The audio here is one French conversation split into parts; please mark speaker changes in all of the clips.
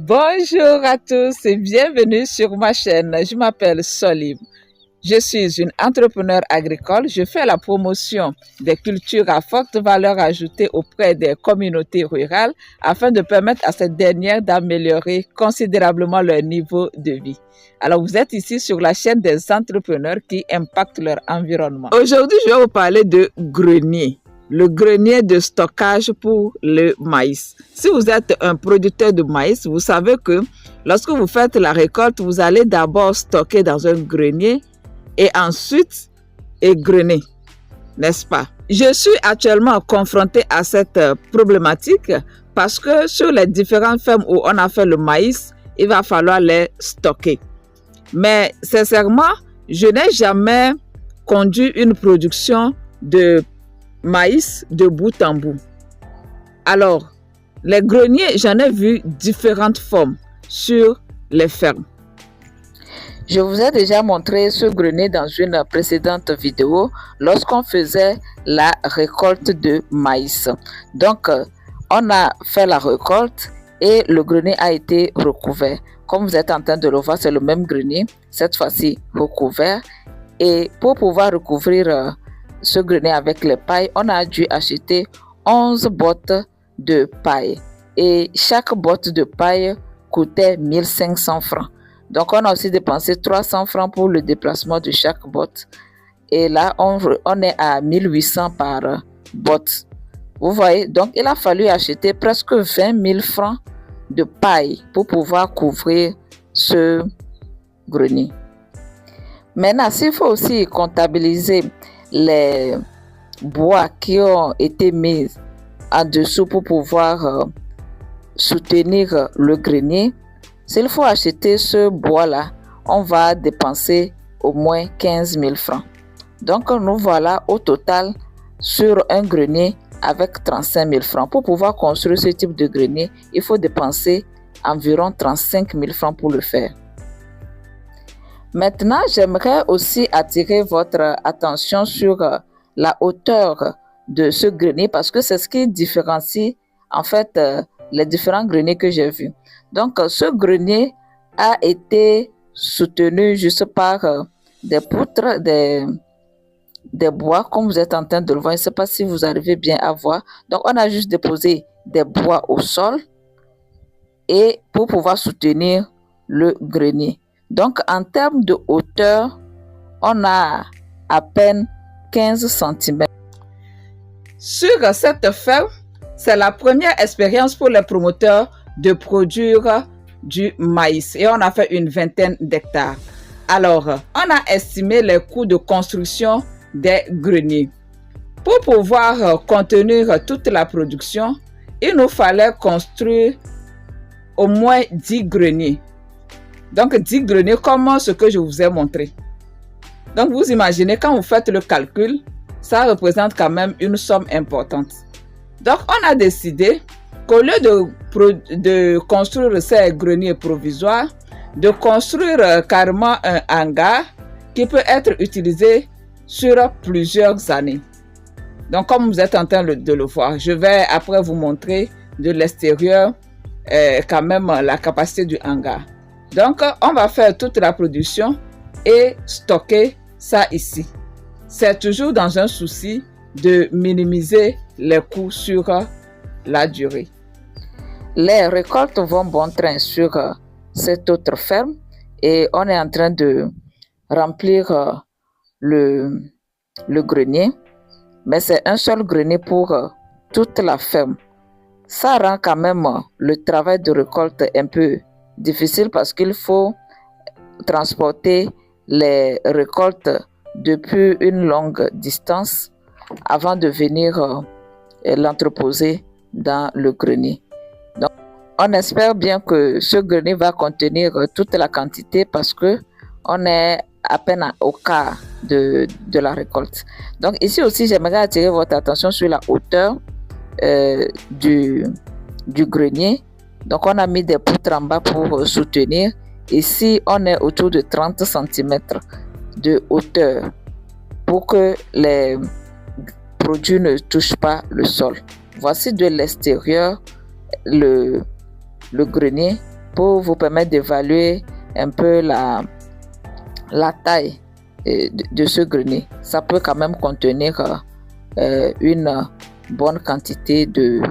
Speaker 1: Bonjour à tous et bienvenue sur ma chaîne. Je m'appelle Solim. Je suis une entrepreneur agricole. Je fais la promotion des cultures à forte valeur ajoutée auprès des communautés rurales afin de permettre à ces dernières d'améliorer considérablement leur niveau de vie. Alors, vous êtes ici sur la chaîne des entrepreneurs qui impactent leur environnement. Aujourd'hui, je vais vous parler de grenier. Le grenier de stockage pour le maïs. Si vous êtes un producteur de maïs, vous savez que lorsque vous faites la récolte, vous allez d'abord stocker dans un grenier et ensuite égrener, n'est-ce pas? Je suis actuellement confrontée à cette problématique parce que sur les différentes fermes où on a fait le maïs, il va falloir les stocker. Mais sincèrement, je n'ai jamais conduit une production de maïs de bout en bout. Alors, les greniers, j'en ai vu différentes formes sur les fermes. Je vous ai déjà montré ce grenier dans une précédente vidéo lorsqu'on faisait la récolte de maïs. Donc, on a fait la récolte et le grenier a été recouvert. Comme vous êtes en train de le voir, c'est le même grenier, cette fois-ci recouvert. Et pour pouvoir recouvrir ce grenier avec les pailles, on a dû acheter 11 bottes de paille. Et chaque botte de paille coûtait 1500 francs. Donc, on a aussi dépensé 300 francs pour le déplacement de chaque botte. Et là, on est à 1800 par botte. Vous voyez, donc il a fallu acheter presque 20 000 francs de paille pour pouvoir couvrir ce grenier. Maintenant, s'il faut aussi comptabiliser les bois qui ont été mis en dessous pour pouvoir soutenir le grenier, s'il faut acheter ce bois-là, on va dépenser au moins 15 000 francs. Donc, nous voilà au total sur un grenier avec 35 000 francs. Pour pouvoir construire ce type de grenier, il faut dépenser environ 35 000 francs pour le faire. Maintenant, j'aimerais aussi attirer votre attention sur la hauteur de ce grenier parce que c'est ce qui différencie en fait les différents greniers que j'ai vus. Donc, ce grenier a été soutenu juste par des poutres, des bois, comme vous êtes en train de le voir. Je ne sais pas si vous arrivez bien à voir. Donc, on a juste déposé des bois au sol et pour pouvoir soutenir le grenier. Donc, en termes de hauteur, on a à peine 15 cm. Sur cette ferme, c'est la première expérience pour les promoteurs de produire du maïs et on a fait une vingtaine d'hectares. Alors, on a estimé les coûts de construction des greniers. Pour pouvoir contenir toute la production, il nous fallait construire au moins 10 greniers. Donc, 10 greniers comme ce que je vous ai montré. Donc, vous imaginez, quand vous faites le calcul, ça représente quand même une somme importante. Donc, on a décidé qu'au lieu de construire ces greniers provisoires, de construire carrément un hangar qui peut être utilisé sur plusieurs années. Donc, comme vous êtes en train de le voir, je vais après vous montrer de l'extérieur quand même la capacité du hangar. Donc, on va faire toute la production et stocker ça ici. C'est toujours dans un souci de minimiser les coûts sur la durée. Les récoltes vont bon train sur cette autre ferme et on est en train de remplir le grenier. Mais c'est un seul grenier pour toute la ferme. Ça rend quand même le travail de récolte un peu difficile parce qu'il faut transporter les récoltes depuis une longue distance avant de venir l'entreposer dans le grenier. Donc, on espère bien que ce grenier va contenir toute la quantité parce que on est à peine au quart de la récolte. Donc ici aussi, j'aimerais attirer votre attention sur la hauteur du grenier. Donc, on a mis des poutres en bas pour soutenir. Ici, on est autour de 30 cm de hauteur pour que les produits ne touchent pas le sol. Voici de l'extérieur le grenier pour vous permettre d'évaluer un peu la taille de ce grenier. Ça peut quand même contenir une bonne quantité de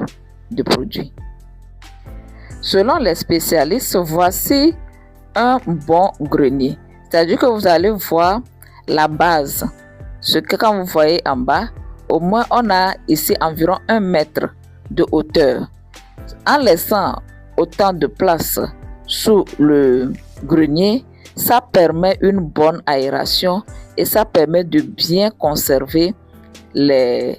Speaker 1: produits. Selon les spécialistes, voici un bon grenier. C'est-à-dire que vous allez voir la base. Ce que quand vous voyez en bas, au moins on a ici environ 1 mètre de hauteur. En laissant autant de place sous le grenier, ça permet une bonne aération et ça permet de bien conserver les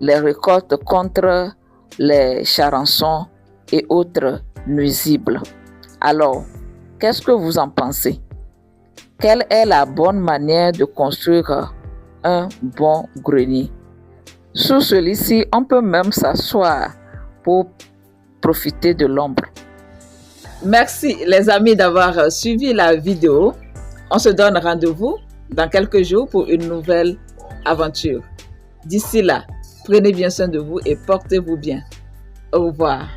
Speaker 1: récoltes contre les charançons et autres nuisibles. Alors, qu'est-ce que vous en pensez? Quelle est la bonne manière de construire un bon grenier? Sous celui-ci, on peut même s'asseoir pour profiter de l'ombre. Merci les amis d'avoir suivi la vidéo. On se donne rendez-vous dans quelques jours pour une nouvelle aventure. D'ici là, prenez bien soin de vous et portez-vous bien. Au revoir.